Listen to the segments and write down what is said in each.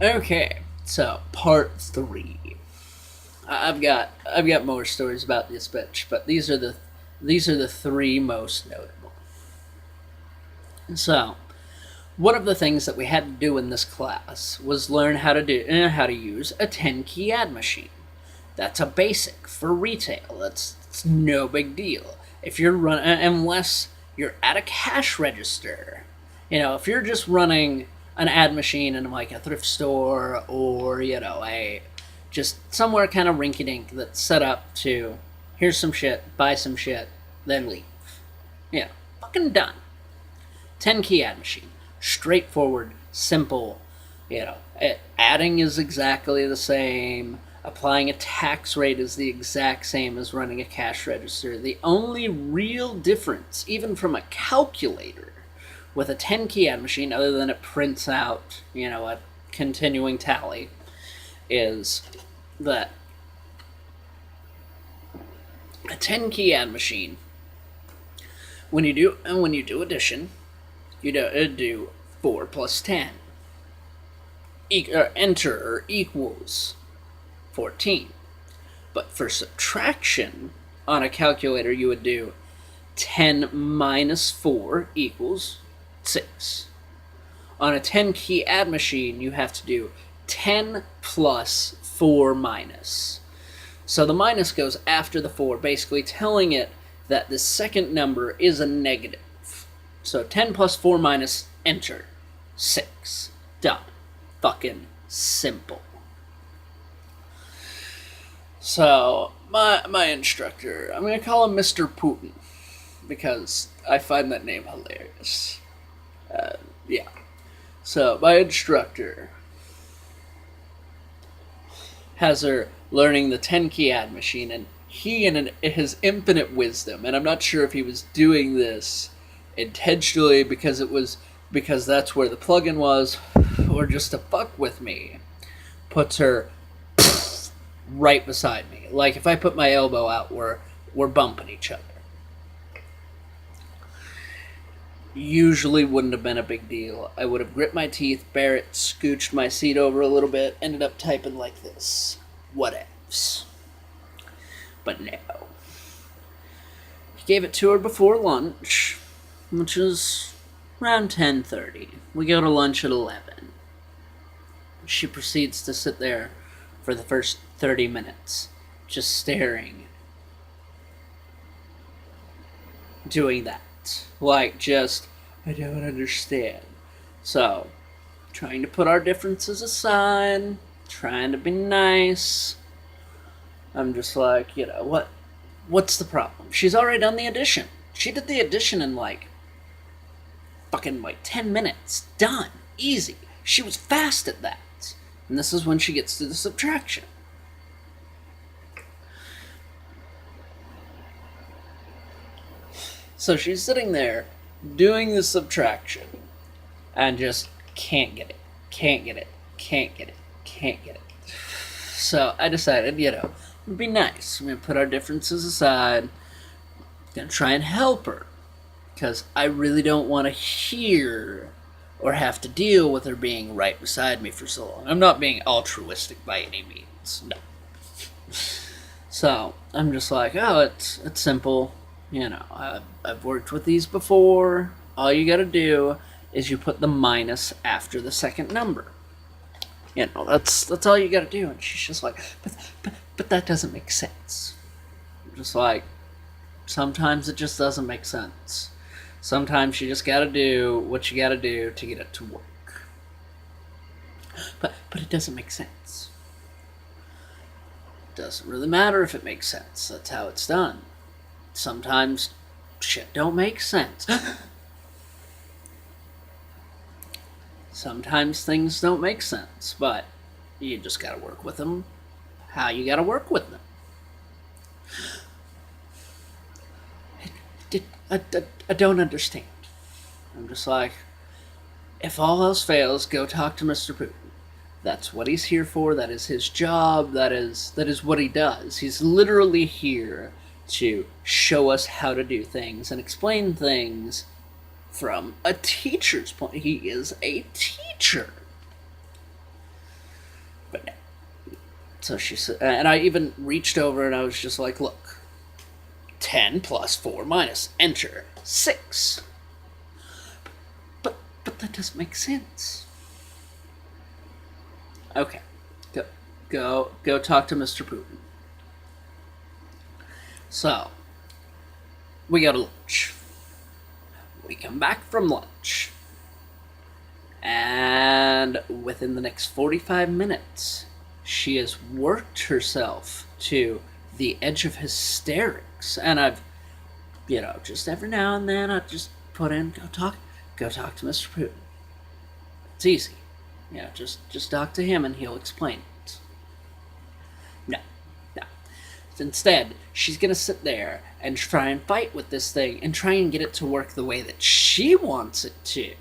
Okay, so part 3. I've got more stories about this bitch, but these are the 3 most notable. So, one of the things that we had to do in this class was learn how to use a 10 key ad machine. That's a basic for retail. That's no big deal. If you're unless you're at a cash register, if you're just running an ad machine in like a thrift store or a just somewhere kind of rinky dink that's set up to here's some shit, buy some shit, then leave. Fucking done. 10 key ad machine. Straightforward, simple. Adding is exactly the same. Applying a tax rate is the exact same as running a cash register. The only real difference, even from a calculator, with a 10 key ad machine, other than it prints out, a continuing tally, is that a 10 key ad machine, when you do addition, you do 4 plus 10. Enter or equals 14. But for subtraction, on a calculator, you would do 10 minus 4 equals 6. On a 10 key ad machine, you have to do 10 plus 4 minus. So the minus goes after the 4, basically telling it that the second number is a negative. So 10 plus 4 minus, enter, 6. Done. Fucking simple. So, my instructor, I'm going to call him Mr. Putin, because I find that name hilarious. Yeah. So, my instructor has her learning the 10 key ad machine, and he, in his infinite wisdom, and I'm not sure if he was doing this intentionally because that's where the plugin was, or just to fuck with me, puts her right beside me. Like if I put my elbow out, we're bumping each other. Usually wouldn't have been a big deal. I would have grit my teeth, bear it, scooched my seat over a little bit, ended up typing like this. Whatevs. But no. He gave it to her before lunch, which was around 10:30. We go to lunch at 11. She proceeds to sit there for the first 30 minutes, just staring. Doing that. Like, just, I don't understand. So, trying to put our differences aside, trying to be nice. I'm just like, what's the problem? She's already done the addition. She did the addition in fucking 10 minutes. Done. Easy. She was fast at that. And this is when she gets to the subtraction. So she's sitting there doing the subtraction and just can't get it. Can't get it. Can't get it. Can't get it. So I decided, it'd be nice. I'm going to put our differences aside. I'm going to try and help her. Because I really don't want to hear or have to deal with her being right beside me for so long. I'm not being altruistic by any means. No. So I'm just like, it's simple. I've worked with these before. All you gotta do is you put the minus after the second number. That's all you gotta do. And she's just like, but that doesn't make sense. I'm just like, sometimes it just doesn't make sense. Sometimes you just gotta do what you gotta do to get it to work. But it doesn't make sense. It doesn't really matter if it makes sense. That's how it's done. Sometimes shit don't make sense. Sometimes things don't make sense, but you just gotta work with them how you gotta work with them. I don't understand. I'm just like, if all else fails, go talk to Mr. Putin. That's what he's here for. That is his job. That is what he does. He's literally here to show us how to do things and explain things from a teacher's point. He is a teacher. So she said, and I even reached over and I was just like, look, 10 plus 4 minus, enter, 6. But that doesn't make sense. Okay, go talk to Mr. Putin. So, we go to lunch. We come back from lunch. And within the next 45 minutes, she has worked herself to the edge of hysterics. And I've, just every now and then I just put in, go talk to Mr. Putin. It's easy. Just talk to him and he'll explain it. No. Instead, she's going to sit there and try and fight with this thing and try and get it to work the way that she wants it to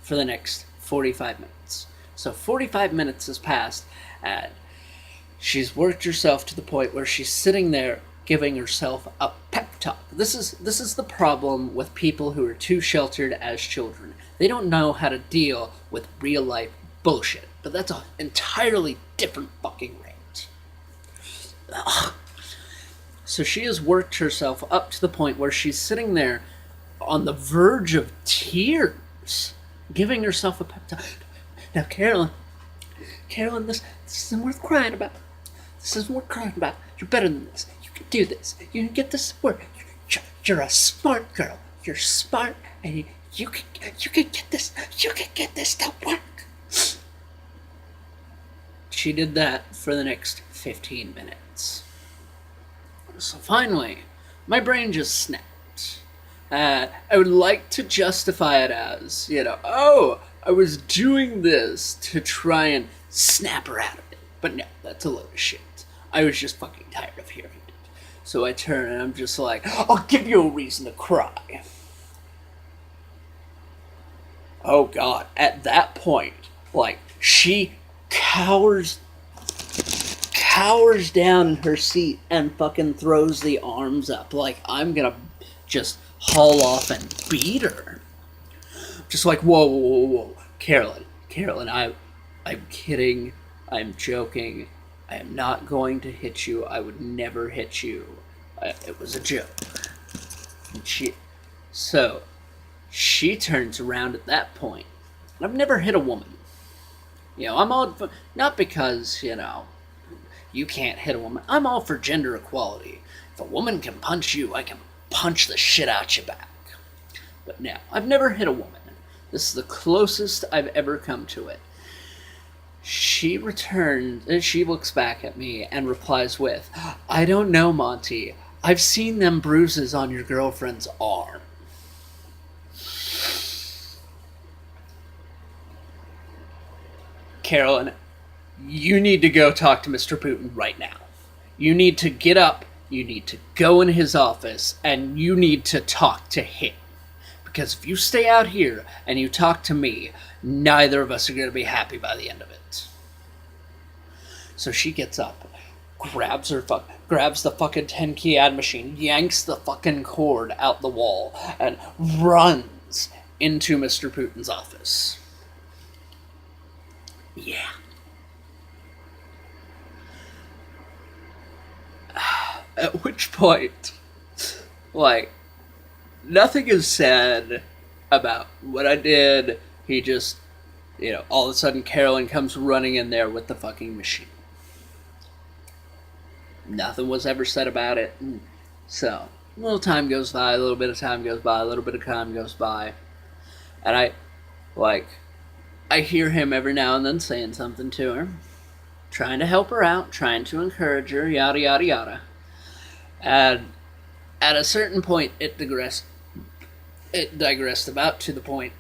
for the next 45 minutes. So 45 minutes has passed, and she's worked herself to the point where she's sitting there giving herself a pep talk. This is the problem with people who are too sheltered as children. They don't know how to deal with real life bullshit. But that's an entirely different fucking rant. Ugh. So she has worked herself up to the point where she's sitting there on the verge of tears, giving herself a pep talk. Now, Carolin, this isn't worth crying about. This isn't worth crying about. You're better than this. You can do this. You can get this to work. You're a smart girl. You're smart, and you can get this. You can get this to work. She did that for the next 15 minutes. So finally, my brain just snapped. I would like to justify it as, I was doing this to try and snap her out of it. But no, that's a load of shit. I was just fucking tired of hearing it. So I turn and I'm just like, I'll give you a reason to cry. Oh god, at that point, she cowers down in her seat and fucking throws the arms up like I'm gonna just haul off and beat her. Just like, whoa. Carolin, I'm kidding. I'm joking. I am not going to hit you. I would never hit you. It was a joke. And she turns around at that point. I've never hit a woman. I'm all, not because, you can't hit a woman. I'm all for gender equality. If a woman can punch you, I can punch the shit out you back. But no, I've never hit a woman. This is the closest I've ever come to it. She returns, she looks back at me and replies with, I don't know, Monty. I've seen them bruises on your girlfriend's arm. Carolin, you need to go talk to Mr. Putin right now. You need to get up, you need to go in his office, and you need to talk to him. Because if you stay out here and you talk to me, neither of us are going to be happy by the end of it. So she gets up, grabs the fucking 10-key ad machine, yanks the fucking cord out the wall, and runs into Mr. Putin's office. Yeah. At which point, nothing is said about what I did. He just, all of a sudden Carolin comes running in there with the fucking machine. Nothing was ever said about it. So, a little time goes by, a little bit of time goes by, a little bit of time goes by. And I hear him every now and then saying something to her. Trying to help her out, trying to encourage her, yada, yada, yada. And at a certain point, it digressed about to the point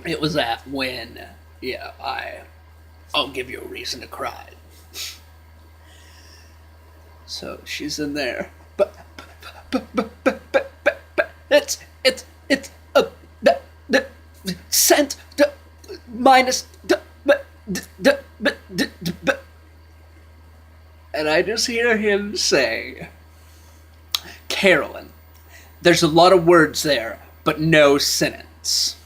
it was at when, I'll give you a reason to cry. So she's in there. But it's cent minus and I just hear him say, Carolin, there's a lot of words there, but no sentence.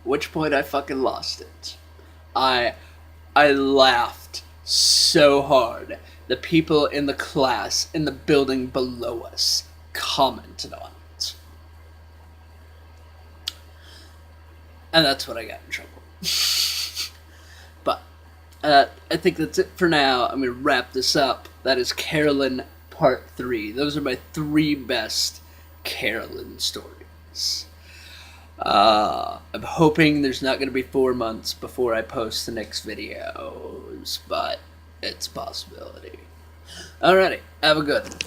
which point I fucking lost it. I laughed so hard. The people in the class in the building below us commented on it. And that's when I got in trouble. But I think that's it for now. I'm going to wrap this up. That is Carolin Part 3. Those are my 3 best Carolin stories. I'm hoping there's not going to be 4 months before I post the next videos, but it's a possibility. Alrighty, have a good one.